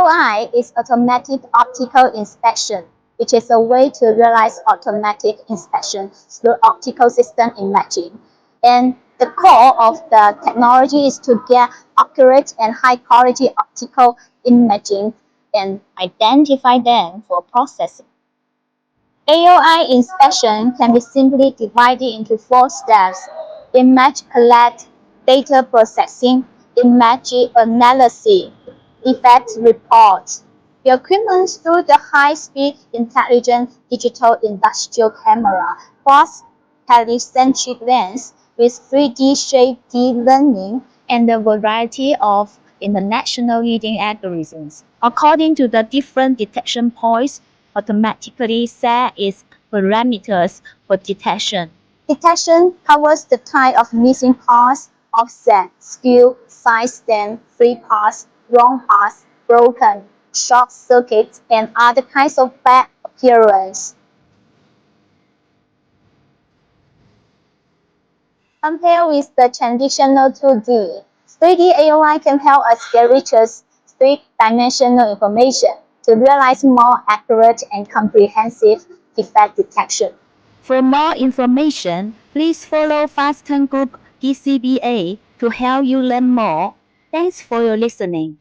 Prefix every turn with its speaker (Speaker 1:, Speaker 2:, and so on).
Speaker 1: AOI is automatic optical inspection, which is a way to realize automatic inspection through optical system imaging. And the core of the technology is to get accurate and high-quality optical imaging and identify them for processing. AOI inspection can be simply divided into 4 steps: image collect, data processing, image analysis, effect report. The equipment through the high-speed intelligent digital industrial camera plus telecentric lens with 3D shape deep learning and a variety of international leading algorithms. According to the different detection points, automatically set its parameters for detection. Detection covers the type of missing parts, offset, skew, side stand, free parts, wrong parts, broken, short circuits, and other kinds of bad appearance. Compared with the traditional 2D, 3D AOI can help us get richer, three-dimensional information to realize more accurate and comprehensive defect detection.
Speaker 2: For more information, please follow Fasten Group DCBA to help you learn more. Thanks for your listening.